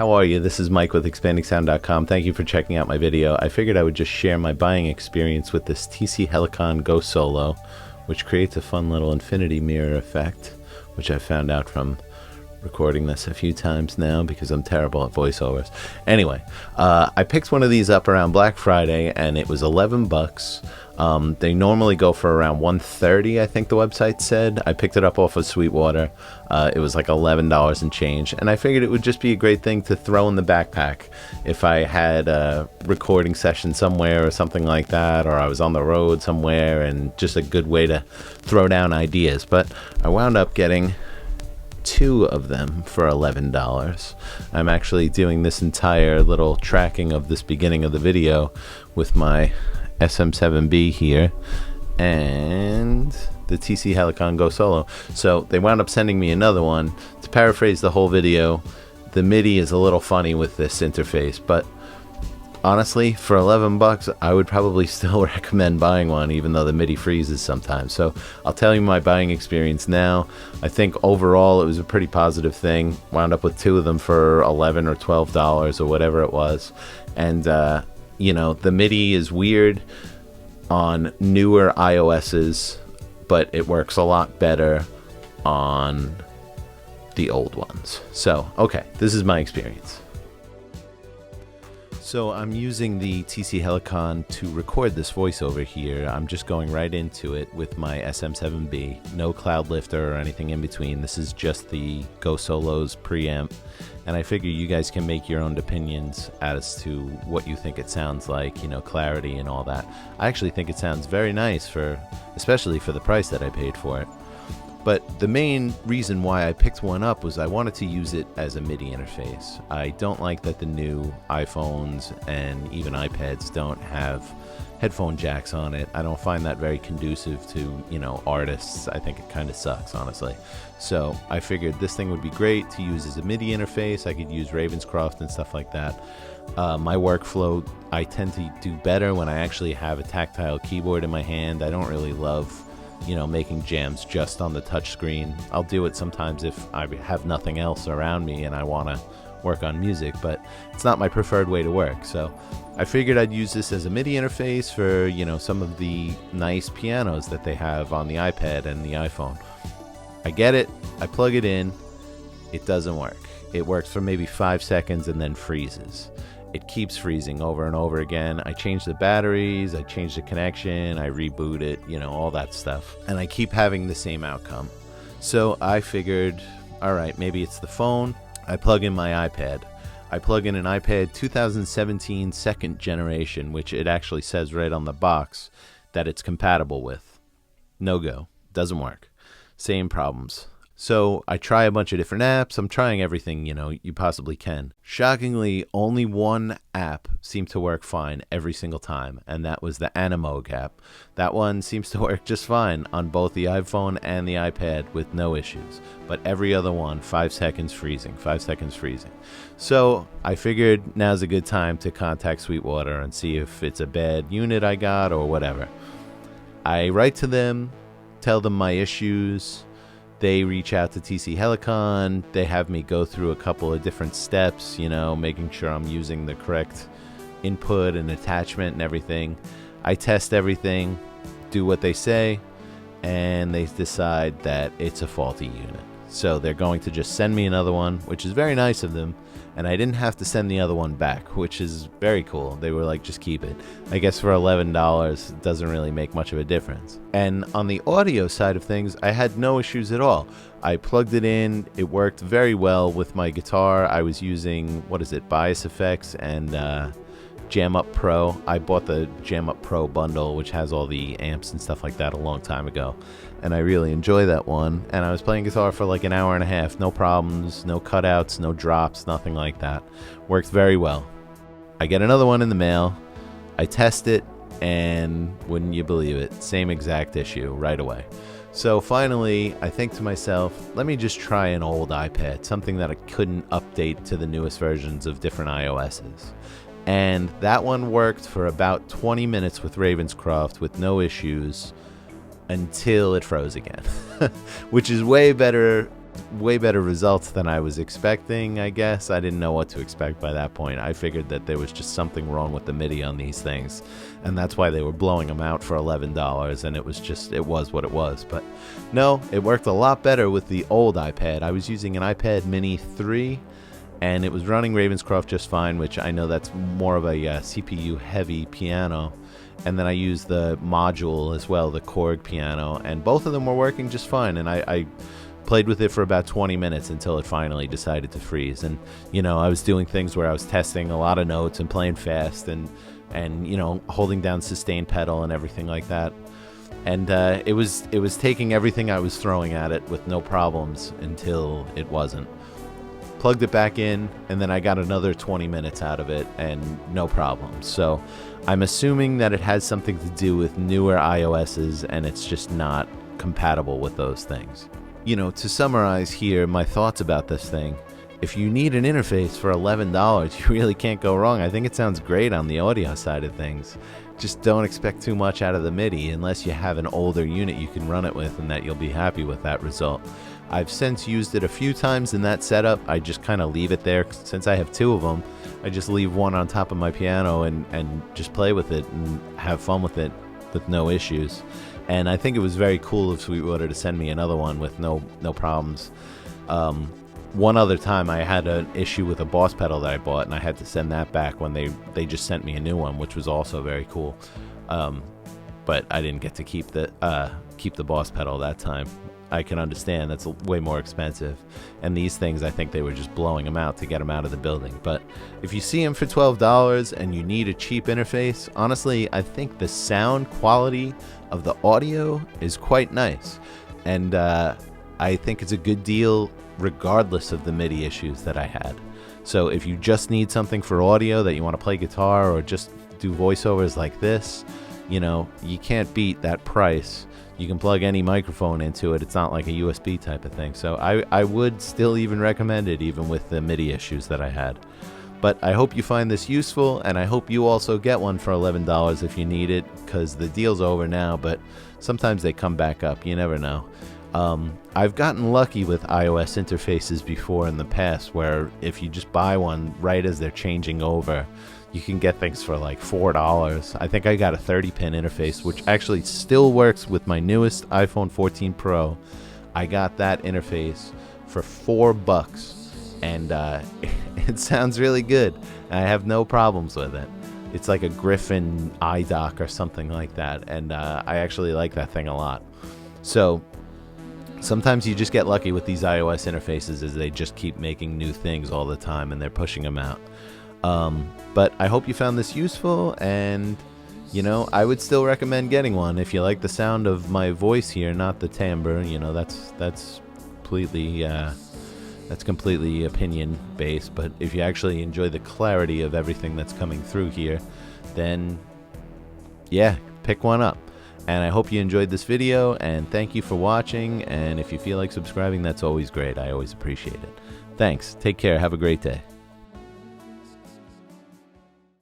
how are you? This is Mike with ExpandingSound.com. Thank you for checking out my video. I figured I would just share my buying experience with this TC Helicon Go Solo, which creates a fun little infinity mirror effect, which I found out from recording this a few times now because I'm terrible at voiceovers. Anyway, I picked one of these up around Black Friday and it was 11 bucks. They normally go for around $130, I think the website said. I picked it up off of Sweetwater. It was like $11 and change, and I figured it would just be a great thing to throw in the backpack if I had a recording session somewhere or something like that, or I was on the road somewhere, and just a good way to throw down ideas. But I wound up getting two of them for $11. I'm actually doing this entire little tracking of this beginning of the video with my SM7B here and the TC Helicon Go Solo. So they wound up sending me another one. To paraphrase the whole video, the MIDI is a little funny with this interface, but honestly, for 11 bucks, I would probably still recommend buying one, even though the MIDI freezes sometimes. So I'll tell you my buying experience now. I think overall it was a pretty positive thing. Wound up with two of them for $11 or $12 or whatever it was. And you know, the MIDI is weird on newer iOS's, but it works a lot better on the old ones. So, okay, this is my experience. So I'm using the TC Helicon to record this voiceover here. I'm just going right into it with my SM7B. No cloud lifter or anything in between. This is just the Go Solo's preamp. And I figure you guys can make your own opinions as to what you think it sounds like, you know, clarity and all that. I actually think it sounds very nice, especially for the price that I paid for it. But the main reason why I picked one up was I wanted to use it as a MIDI interface. I don't like that the new iPhones and even iPads don't have headphone jacks on it. I don't find that very conducive to, you know, artists. I think it kind of sucks, honestly. So I figured this thing would be great to use as a MIDI interface. I could use Ravenscroft and stuff like that. My workflow, I tend to do better when I actually have a tactile keyboard in my hand. I don't really love, you know, making jams just on the touch screen. I'll do it sometimes if I have nothing else around me and I want to work on music, but it's not my preferred way to work. So I figured I'd use this as a MIDI interface for, you know, some of the nice pianos that they have on the iPad and the iPhone. I get it, I plug it in, it doesn't work. It works for maybe 5 seconds and then freezes. It keeps freezing over and over again. I change the batteries, I change the connection, I reboot it, you know, all that stuff. And I keep having the same outcome. So I figured, all right, maybe it's the phone. I plug in my iPad. I plug in an iPad 2017 second generation, which it actually says right on the box that it's compatible with. No go. Doesn't work. Same problems. So I try a bunch of different apps. I'm trying everything, you know, you possibly can. Shockingly, only one app seemed to work fine every single time, and that was the Animoog app. That one seems to work just fine on both the iPhone and the iPad with no issues. But every other one, 5 seconds freezing, 5 seconds freezing. So I figured now's a good time to contact Sweetwater and see if it's a bad unit I got or whatever. I write to them, tell them my issues. They reach out to TC Helicon. They have me go through a couple of different steps, you know, making sure I'm using the correct input and attachment and everything. I test everything, do what they say, and they decide that it's a faulty unit. So they're going to just send me another one, which is very nice of them. And I didn't have to send the other one back, which is very cool. They were like, just keep it. I guess for $11, it doesn't really make much of a difference. And on the audio side of things, I had no issues at all. I plugged it in. It worked very well with my guitar. I was using, Bias Effects and Jam Up Pro. I bought the Jam Up Pro bundle, which has all the amps and stuff like that a long time ago. And I really enjoy that one. And I was playing guitar for like an hour and a half. No problems, no cutouts, no drops, nothing like that. Worked very well. I get another one in the mail. I test it, and wouldn't you believe it, same exact issue right away. So finally, I think to myself, let me just try an old iPad, something that I couldn't update to the newest versions of different iOS's. And that one worked for about 20 minutes with Ravenscroft with no issues until it froze again, which is way better way better results than I was expecting, I guess. I didn't know what to expect by that point. I figured that there was just something wrong with the MIDI on these things, and that's why they were blowing them out for $11, and it was what it was. But no, it worked a lot better with the old iPad. I was using an iPad Mini 3, and it was running Ravenscroft just fine, which I know that's more of a CPU-heavy piano. And then I used the module as well, the Korg piano, and both of them were working just fine. And I played with it for about 20 minutes until it finally decided to freeze. And, you know, I was doing things where I was testing a lot of notes and playing fast and you know, holding down sustain pedal and everything like that. And it was taking everything I was throwing at it with no problems until it wasn't. Plugged it back in, and then I got another 20 minutes out of it, and no problems. So I'm assuming that it has something to do with newer iOSs, and it's just not compatible with those things. You know, to summarize here my thoughts about this thing, if you need an interface for $11, you really can't go wrong. I think it sounds great on the audio side of things. Just don't expect too much out of the MIDI unless you have an older unit you can run it with and that you'll be happy with that result. I've since used it a few times in that setup. I just kind of leave it there. Since I have two of them, I just leave one on top of my piano and just play with it and have fun with it with no issues. And I think it was very cool of Sweetwater to send me another one with no problems. One other time I had an issue with a Boss pedal that I bought, and I had to send that back when they just sent me a new one, which was also very cool. But I didn't get to keep the Boss pedal that time. I can understand that's way more expensive, and these things, I think they were just blowing them out to get them out of the building. But if you see them for $12 and you need a cheap interface, honestly, I think the sound quality of the audio is quite nice, and I think it's a good deal regardless of the MIDI issues that I had. So if you just need something for audio, that you want to play guitar or just do voiceovers like this, you know, you can't beat that price. You can plug any microphone into it. It's not like a USB type of thing. So I would still even recommend it, even with the MIDI issues that I had. But I hope you find this useful, and I hope you also get one for $11 if you need it, because the deal's over now, but sometimes they come back up. You never know. I've gotten lucky with iOS interfaces before in the past, where if you just buy one right as they're changing over, you can get things for like $4. I think I got a 30-pin interface, which actually still works with my newest iPhone 14 Pro. I got that interface for $4, and it sounds really good. I have no problems with it. It's like a Griffin iDock or something like that, and I actually like that thing a lot. So sometimes you just get lucky with these iOS interfaces, as they just keep making new things all the time and they're pushing them out. But I hope you found this useful, and you know, I would still recommend getting one if you like the sound of my voice here, not the timbre. You know, that's completely opinion based, but if you actually enjoy the clarity of everything that's coming through here, then yeah, pick one up. And I hope you enjoyed this video, and thank you for watching, and if you feel like subscribing, that's always great. I always appreciate it. Thanks. Take care. Have a great day.